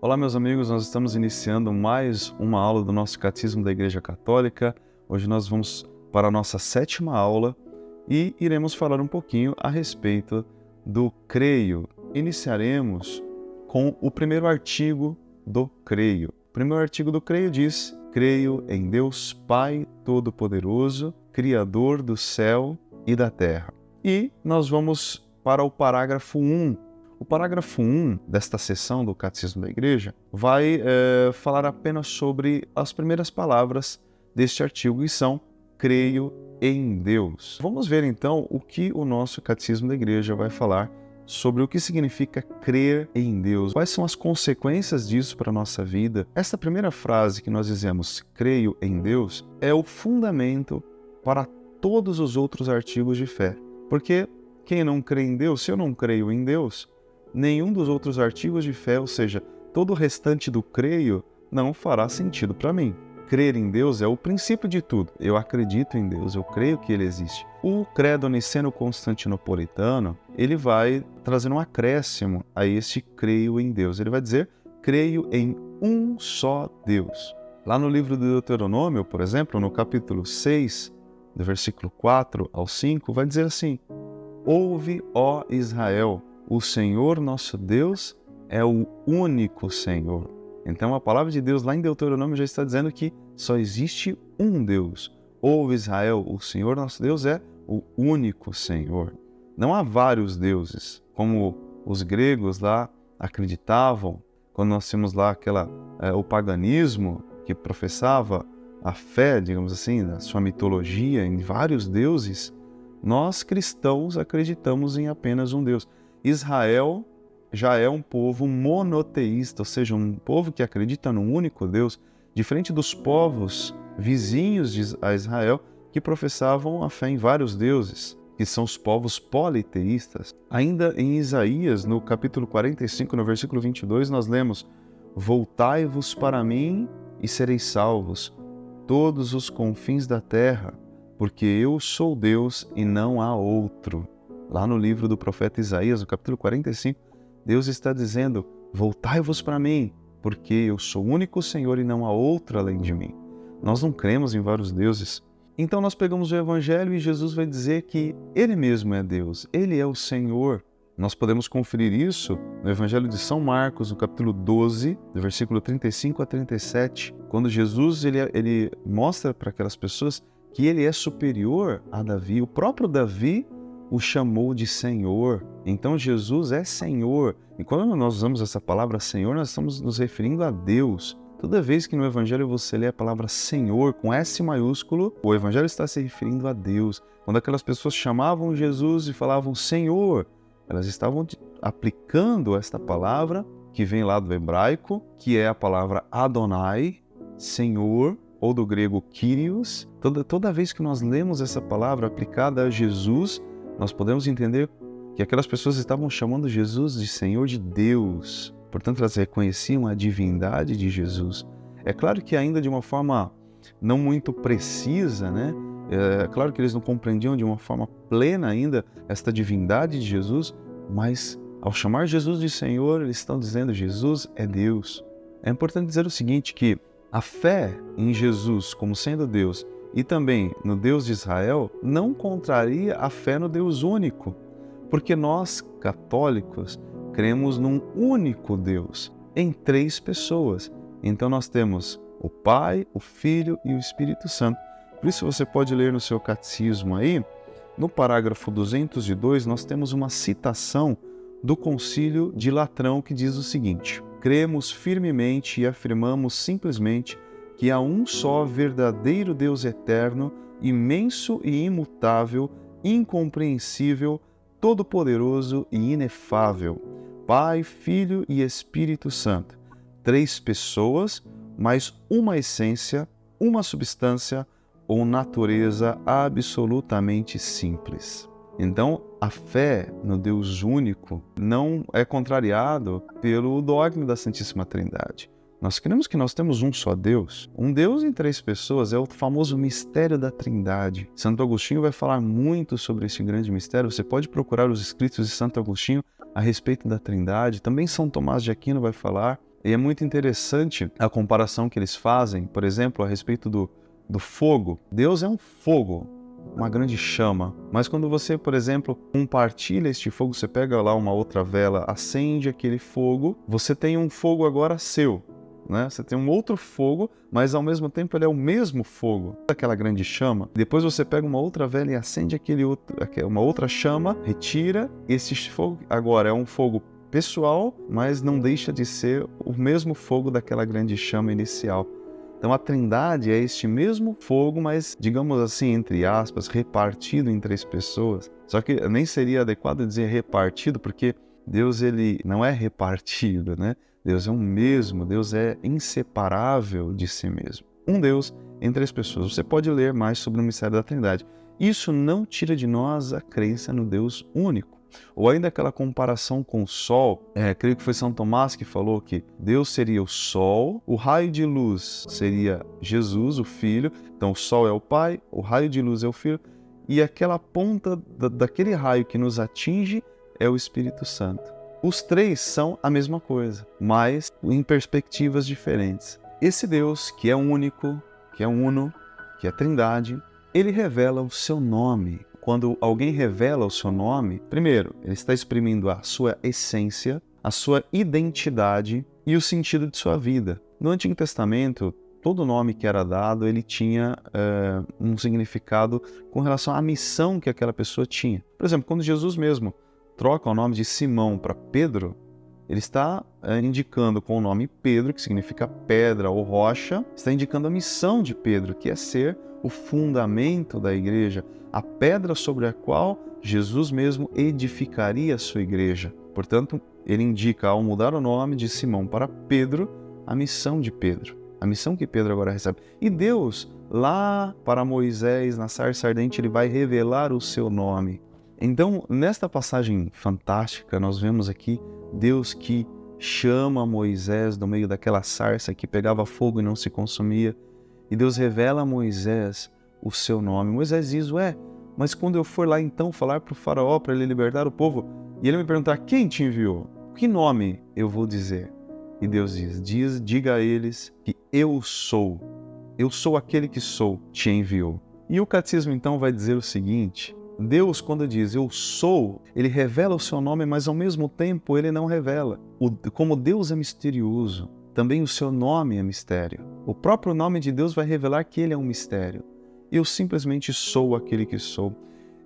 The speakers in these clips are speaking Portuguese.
Olá, meus amigos, nós estamos iniciando mais uma aula do nosso Catecismo da Igreja Católica. Hoje nós vamos para a nossa 7ª aula e iremos falar um pouquinho a respeito do creio. Iniciaremos com o primeiro artigo do creio. O primeiro artigo do creio diz: creio em Deus Pai Todo-Poderoso, Criador do céu e da terra. E nós vamos para o parágrafo 1. O parágrafo 1 desta seção do Catecismo da Igreja vai falar apenas sobre as primeiras palavras deste artigo, e são creio em Deus. Vamos ver então o que o nosso Catecismo da Igreja vai falar sobre o que significa crer em Deus. Quais são as consequências disso para a nossa vida? Essa primeira frase que nós dizemos, creio em Deus, é o fundamento para todos os outros artigos de fé. Porque quem não crê em Deus, se eu não creio em Deus, nenhum dos outros artigos de fé, ou seja, todo o restante do creio, não fará sentido para mim. Crer em Deus é o princípio de tudo. Eu acredito em Deus, eu creio que Ele existe. O credo niceno-constantinopolitano, ele vai trazer um acréscimo a este creio em Deus. Ele vai dizer, creio em um só Deus. Lá no livro do Deuteronômio, por exemplo, no capítulo 6, do versículo 4 ao 5, vai dizer assim: ouve, ó Israel, o Senhor nosso Deus é o único Senhor. Então a palavra de Deus lá em Deuteronômio já está dizendo que só existe um Deus. Ouve Israel, o Senhor nosso Deus é o único Senhor. Não há vários deuses, como os gregos lá acreditavam, quando nós temos lá o paganismo que professava a fé, digamos assim, na sua mitologia, em vários deuses. Nós cristãos acreditamos em apenas um Deus. Israel já é um povo monoteísta, ou seja, um povo que acredita num único Deus, diferente dos povos vizinhos a Israel, que professavam a fé em vários deuses, que são os povos politeístas. Ainda em Isaías, no capítulo 45, no versículo 22, nós lemos: voltai-vos para mim e sereis salvos, todos os confins da terra, porque eu sou Deus e não há outro. Lá no livro do profeta Isaías, no capítulo 45, Deus está dizendo: voltai-vos para mim, porque eu sou o único Senhor e não há outro além de mim. Nós não cremos em vários deuses. Então nós pegamos o Evangelho e Jesus vai dizer que Ele mesmo é Deus, Ele é o Senhor. Nós podemos conferir isso no Evangelho de São Marcos, no capítulo 12, do versículo 35 a 37, quando Jesus ele mostra para aquelas pessoas que Ele é superior a Davi. O próprio Davi o chamou de Senhor. Então Jesus é Senhor. E quando nós usamos essa palavra Senhor, nós estamos nos referindo a Deus. Toda vez que no Evangelho você lê a palavra Senhor com S maiúsculo, o Evangelho está se referindo a Deus. Quando aquelas pessoas chamavam Jesus e falavam Senhor, elas estavam aplicando esta palavra que vem lá do hebraico, que é a palavra Adonai, Senhor, ou do grego Kyrios. Toda vez que nós lemos essa palavra aplicada a Jesus, nós podemos entender que aquelas pessoas estavam chamando Jesus de Senhor, de Deus. Portanto, elas reconheciam a divindade de Jesus. É claro que ainda de uma forma não muito precisa, né? É claro que eles não compreendiam de uma forma plena ainda esta divindade de Jesus, mas ao chamar Jesus de Senhor, eles estão dizendo Jesus é Deus. É importante dizer o seguinte, que a fé em Jesus como sendo Deus e também no Deus de Israel não contraria a fé no Deus único, porque nós, católicos, cremos num único Deus, em 3 pessoas. Então nós temos o Pai, o Filho e o Espírito Santo. Por isso você pode ler no seu catecismo aí, no parágrafo 202, nós temos uma citação do Concílio de Latrão que diz o seguinte: cremos firmemente e afirmamos simplesmente que há um só verdadeiro Deus eterno, imenso e imutável, incompreensível, todo-poderoso e inefável, Pai, Filho e Espírito Santo. 3 pessoas, mas uma essência, uma substância ou natureza absolutamente simples. Então, a fé no Deus único não é contrariado pelo dogma da Santíssima Trindade. Nós cremos que nós temos um só Deus. Um Deus em 3 pessoas é o famoso mistério da Trindade. Santo Agostinho vai falar muito sobre esse grande mistério. Você pode procurar os escritos de Santo Agostinho a respeito da Trindade. Também São Tomás de Aquino vai falar. E é muito interessante a comparação que eles fazem, por exemplo, a respeito do fogo. Deus é um fogo, uma grande chama. Mas quando você, por exemplo, compartilha este fogo, você pega lá uma outra vela, acende aquele fogo, você tem um fogo agora seu, né? Você tem um outro fogo, mas ao mesmo tempo ele é o mesmo fogo, aquela grande chama. Depois você pega uma outra vela e acende uma outra chama, retira. Esse fogo agora é um fogo pessoal, mas não deixa de ser o mesmo fogo daquela grande chama inicial. Então a Trindade é este mesmo fogo, mas, digamos assim, entre aspas, repartido em 3 pessoas. Só que nem seria adequado dizer repartido, porque Deus ele não é repartido, né? Deus é um mesmo, Deus é inseparável de si mesmo. Um Deus em 3 pessoas. Você pode ler mais sobre o mistério da Trindade. Isso não tira de nós a crença no Deus único. Ou ainda aquela comparação com o Sol, creio que foi São Tomás que falou que Deus seria o Sol, o raio de luz seria Jesus, o Filho, então o Sol é o Pai, o raio de luz é o Filho, e aquela ponta daquele raio que nos atinge é o Espírito Santo. Os 3 são a mesma coisa, mas em perspectivas diferentes. Esse Deus, que é único, que é uno, que é Trindade, ele revela o seu nome. Quando alguém revela o seu nome, primeiro, ele está exprimindo a sua essência, a sua identidade e o sentido de sua vida. No Antigo Testamento, todo nome que era dado, ele tinha um significado com relação à missão que aquela pessoa tinha. Por exemplo, quando Jesus mesmo troca o nome de Simão para Pedro, ele está indicando com o nome Pedro, que significa pedra ou rocha, está indicando a missão de Pedro, que é ser o fundamento da igreja, a pedra sobre a qual Jesus mesmo edificaria a sua igreja. Portanto, ele indica, ao mudar o nome de Simão para Pedro, a missão de Pedro, a missão que Pedro agora recebe. E Deus, lá para Moisés, na sarça ardente, ele vai revelar o seu nome. Então, nesta passagem fantástica, nós vemos aqui Deus que chama Moisés do meio daquela sarça que pegava fogo e não se consumia. E Deus revela a Moisés o seu nome. Moisés diz, mas quando eu for lá então falar para o faraó, para ele libertar o povo, e ele me perguntar, quem te enviou? Que nome eu vou dizer? E Deus diz, diga a eles que eu sou aquele que sou, te enviou. E o catecismo então vai dizer o seguinte, Deus, quando diz eu sou, ele revela o seu nome, mas ao mesmo tempo ele não revela. Como Deus é misterioso, também o seu nome é mistério. O próprio nome de Deus vai revelar que ele é um mistério. Eu simplesmente sou aquele que sou.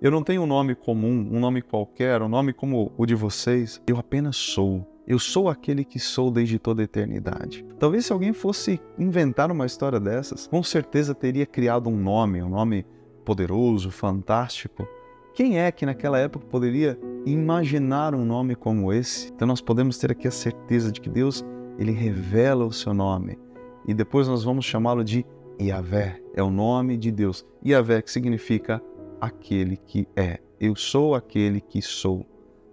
Eu não tenho um nome comum, um nome qualquer, um nome como o de vocês. Eu apenas sou. Eu sou aquele que sou desde toda a eternidade. Talvez se alguém fosse inventar uma história dessas, com certeza teria criado um nome poderoso, fantástico. Quem é que naquela época poderia imaginar um nome como esse? Então nós podemos ter aqui a certeza de que Deus, ele revela o seu nome. E depois nós vamos chamá-lo de Yahvé, é o nome de Deus. Yahvé, que significa aquele que é. Eu sou aquele que sou.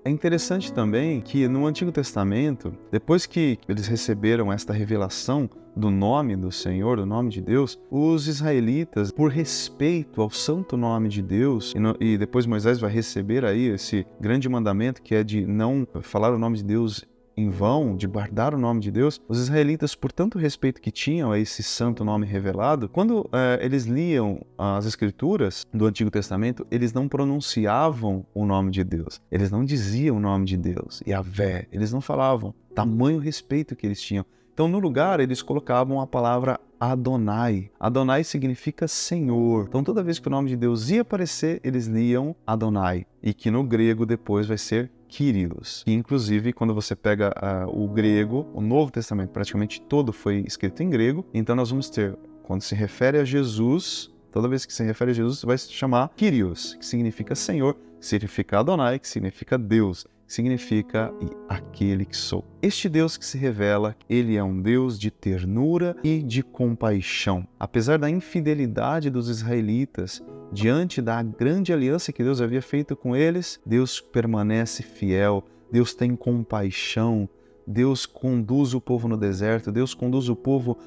É interessante também que no Antigo Testamento, depois que eles receberam esta revelação do nome do Senhor, do nome de Deus, os israelitas, por respeito ao santo nome de Deus, e depois Moisés vai receber aí esse grande mandamento que é de não falar o nome de Deus em vão, de guardar o nome de Deus, os israelitas, por tanto respeito que tinham a esse santo nome revelado, quando eles liam as escrituras do Antigo Testamento, eles não pronunciavam o nome de Deus, eles não diziam o nome de Deus, Yahvé, eles não falavam, tamanho respeito que eles tinham. Então, no lugar, eles colocavam a palavra Adonai. Adonai significa Senhor. Então, toda vez que o nome de Deus ia aparecer, eles liam Adonai, e que no grego depois vai ser Kyrios. E, inclusive, quando você pega o grego, o Novo Testamento praticamente todo foi escrito em grego, então nós vamos ter, quando se refere a Jesus, toda vez que se refere a Jesus, vai se chamar Kyrios, que significa Senhor, que significa Adonai, que significa Deus, que significa aquele que sou. Este Deus que se revela, ele é um Deus de ternura e de compaixão. Apesar da infidelidade dos israelitas, diante da grande aliança que Deus havia feito com eles, Deus permanece fiel, Deus tem compaixão, Deus conduz o povo no deserto, Deus conduz o povo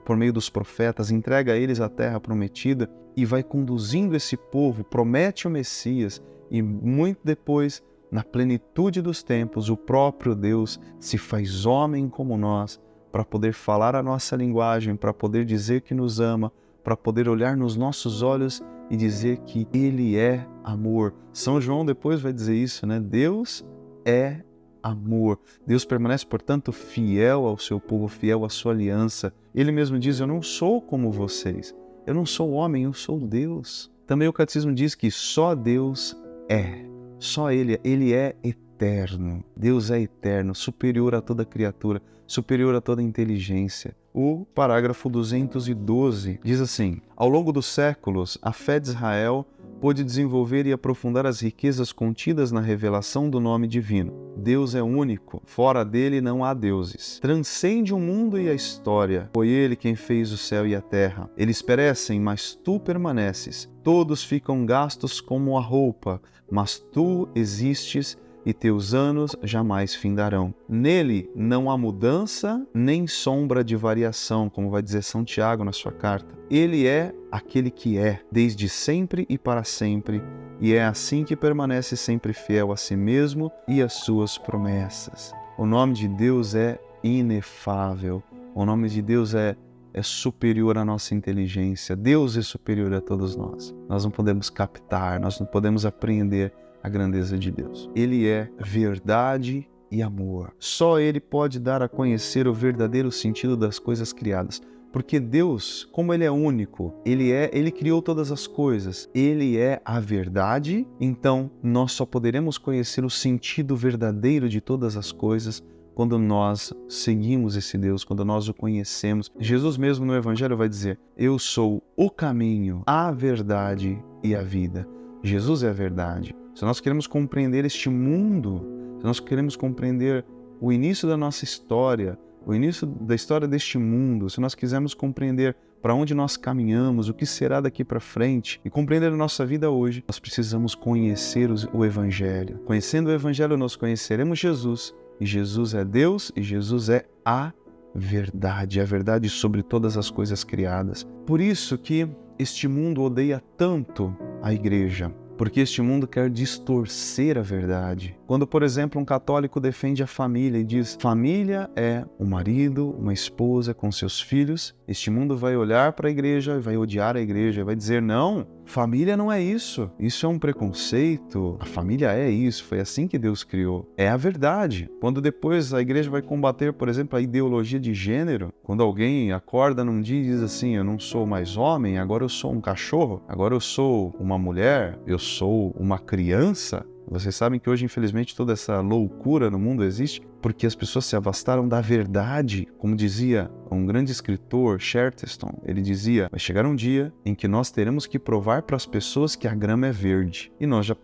por meio dos profetas, entrega a eles a terra prometida e vai conduzindo esse povo, promete o Messias e muito depois na plenitude dos tempos, o próprio Deus se faz homem como nós, para poder falar a nossa linguagem, para poder dizer que nos ama, para poder olhar nos nossos olhos e dizer que Ele é amor. São João depois vai dizer isso, né? Deus é amor. Deus permanece, portanto, fiel ao seu povo, fiel à sua aliança. Ele mesmo diz, eu não sou como vocês. Eu não sou homem, eu sou Deus. Também o catecismo diz que só Deus é. Só Ele é eterno. Deus é eterno, superior a toda criatura, superior a toda inteligência. O parágrafo 212 diz assim: ao longo dos séculos, a fé de Israel pôde desenvolver e aprofundar as riquezas contidas na revelação do nome divino. Deus é único, fora dele não há deuses. Transcende o mundo e a história. Foi ele quem fez o céu e a terra. Eles perecem, mas tu permaneces. Todos ficam gastos como a roupa, mas tu existes e teus anos jamais findarão. Nele não há mudança nem sombra de variação, como vai dizer São Tiago na sua carta. Ele é aquele que é, desde sempre e para sempre, e é assim que permanece sempre fiel a si mesmo e às suas promessas. O nome de Deus é inefável, o nome de Deus é superior à nossa inteligência. Deus é superior a todos nós. Nós não podemos captar, nós não podemos apreender a grandeza de Deus. Ele é verdade e amor. Só Ele pode dar a conhecer o verdadeiro sentido das coisas criadas. Porque Deus, como Ele é único, Ele criou todas as coisas. Ele é a verdade, então nós só poderemos conhecer o sentido verdadeiro de todas as coisas quando nós seguimos esse Deus, quando nós o conhecemos. Jesus mesmo no Evangelho vai dizer, eu sou o caminho, a verdade e a vida. Jesus é a verdade. Se nós queremos compreender este mundo, se nós queremos compreender o início da nossa história, o início da história deste mundo, se nós quisermos compreender para onde nós caminhamos, o que será daqui para frente e compreender a nossa vida hoje, nós precisamos conhecer o Evangelho. Conhecendo o Evangelho, nós conheceremos Jesus. E Jesus é Deus e Jesus é a verdade sobre todas as coisas criadas. Por isso que este mundo odeia tanto a igreja. Porque este mundo quer distorcer a verdade. Quando, por exemplo, um católico defende a família e diz família é um marido, uma esposa com seus filhos, este mundo vai olhar para a igreja e vai odiar a igreja, vai dizer não, família não é isso, isso é um preconceito, a família é isso, foi assim que Deus criou. É a verdade. Quando depois a igreja vai combater, por exemplo, a ideologia de gênero, quando alguém acorda num dia e diz assim, eu não sou mais homem, agora eu sou um cachorro, agora eu sou uma mulher, eu sou uma criança. Vocês sabem que hoje, infelizmente, toda essa loucura no mundo existe porque as pessoas se afastaram da verdade. Como dizia um grande escritor, Chesterton, ele dizia, vai chegar um dia em que nós teremos que provar para as pessoas que a grama é verde. E nós já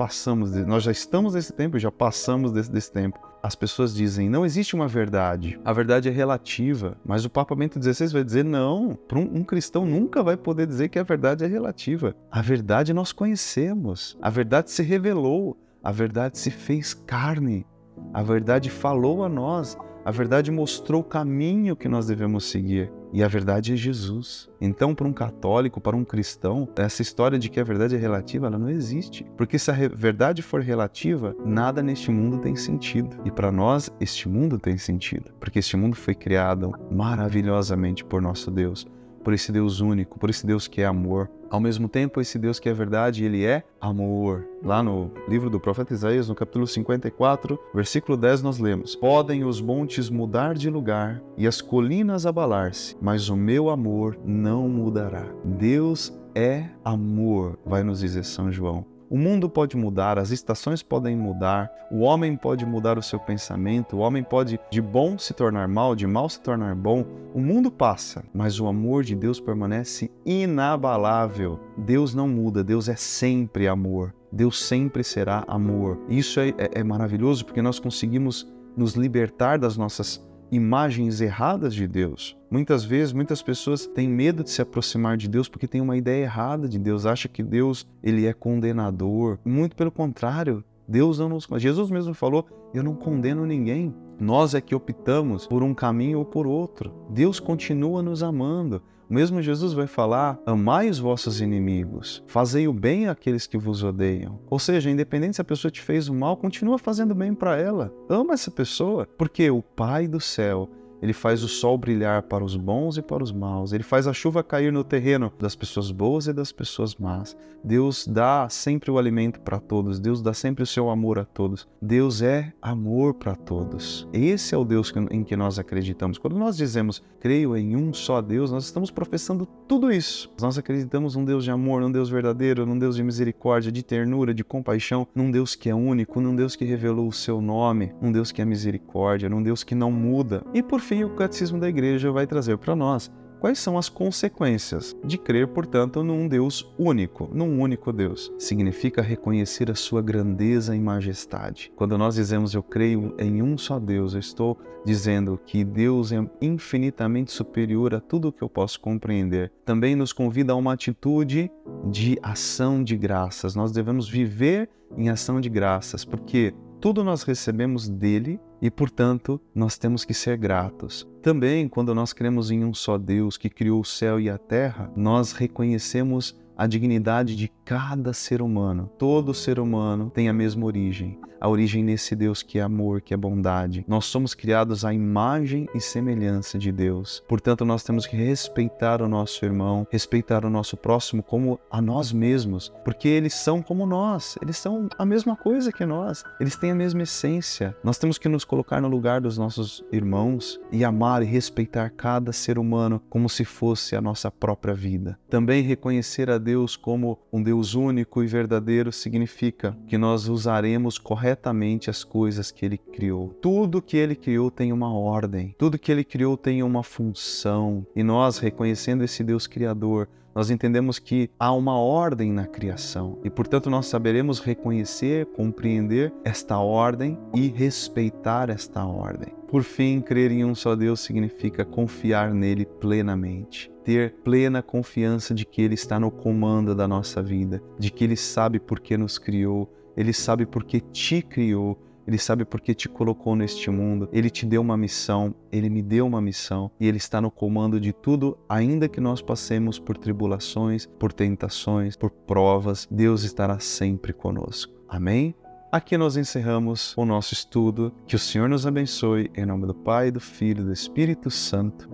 estamos nesse tempo e já passamos desse tempo. As pessoas dizem, não existe uma verdade, a verdade é relativa, mas o Papa Bento XVI vai dizer, não, um cristão nunca vai poder dizer que a verdade é relativa. A verdade nós conhecemos, a verdade se revelou, a verdade se fez carne, a verdade falou a nós, a verdade mostrou o caminho que nós devemos seguir. E a verdade é Jesus. Então, para um católico, para um cristão, essa história de que a verdade é relativa, ela não existe. Porque se a verdade for relativa, nada neste mundo tem sentido. E para nós, este mundo tem sentido. Porque este mundo foi criado maravilhosamente por nosso Deus. Por esse Deus único, por esse Deus que é amor. Ao mesmo tempo, esse Deus que é verdade, ele é amor. Lá no livro do profeta Isaías, no capítulo 54, versículo 10, nós lemos: podem os montes mudar de lugar e as colinas abalar-se, mas o meu amor não mudará. Deus é amor, vai nos dizer São João. O mundo pode mudar, as estações podem mudar, o homem pode mudar o seu pensamento, o homem pode de bom se tornar mal, de mal se tornar bom. O mundo passa, mas o amor de Deus permanece inabalável. Deus não muda, Deus é sempre amor. Deus sempre será amor. Isso é maravilhoso porque nós conseguimos nos libertar das nossas imagens erradas de Deus. Muitas vezes, muitas pessoas têm medo de se aproximar de Deus porque têm uma ideia errada de Deus, acha que Deus ele é condenador. Muito pelo contrário, Deus não nos... Jesus mesmo falou, eu não condeno ninguém. Nós é que optamos por um caminho ou por outro. Deus continua nos amando. O mesmo Jesus vai falar, amai os vossos inimigos, fazei o bem àqueles que vos odeiam. Ou seja, independente se a pessoa te fez o mal, continua fazendo bem para ela. Ama essa pessoa, porque o Pai do céu, Ele faz o sol brilhar para os bons e para os maus. Ele faz a chuva cair no terreno das pessoas boas e das pessoas más. Deus dá sempre o alimento para todos. Deus dá sempre o seu amor a todos. Deus é amor para todos. Esse é o Deus em que nós acreditamos. Quando nós dizemos, creio em um só Deus, nós estamos professando tudo isso. Nós acreditamos num Deus de amor, num Deus verdadeiro, num Deus de misericórdia, de ternura, de compaixão, num Deus que é único, num Deus que revelou o seu nome, num Deus que é misericórdia, num Deus que não muda. E por fim, o Catecismo da Igreja vai trazer para nós quais são as consequências de crer, portanto, num Deus único, num único Deus. Significa reconhecer a sua grandeza e majestade. Quando nós dizemos eu creio em um só Deus, eu estou dizendo que Deus é infinitamente superior a tudo o que eu posso compreender. Também nos convida a uma atitude de ação de graças. Nós devemos viver em ação de graças, porque tudo nós recebemos dele e, portanto, nós temos que ser gratos. Também, quando nós cremos em um só Deus que criou o céu e a terra, nós reconhecemos a dignidade de cada ser humano. Todo ser humano tem a mesma origem. A origem nesse Deus que é amor, que é bondade. Nós somos criados à imagem e semelhança de Deus. Portanto, nós temos que respeitar o nosso irmão, respeitar o nosso próximo como a nós mesmos, porque eles são como nós, eles são a mesma coisa que nós, eles têm a mesma essência. Nós temos que nos colocar no lugar dos nossos irmãos e amar e respeitar cada ser humano como se fosse a nossa própria vida. Também reconhecer a Deus como um Deus único e verdadeiro significa que nós usaremos corretamente as coisas que Ele criou. Tudo que Ele criou tem uma ordem, tudo que Ele criou tem uma função. E nós, reconhecendo esse Deus Criador, nós entendemos que há uma ordem na criação e, portanto, nós saberemos reconhecer, compreender esta ordem e respeitar esta ordem. Por fim, crer em um só Deus significa confiar nele plenamente. Ter plena confiança de que Ele está no comando da nossa vida, de que Ele sabe por que nos criou, Ele sabe por que te criou, Ele sabe por que te colocou neste mundo, Ele te deu uma missão, Ele me deu uma missão e Ele está no comando de tudo, ainda que nós passemos por tribulações, por tentações, por provas, Deus estará sempre conosco. Amém? Aqui nós encerramos o nosso estudo. Que o Senhor nos abençoe, em nome do Pai, do Filho e do Espírito Santo.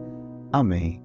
Amém.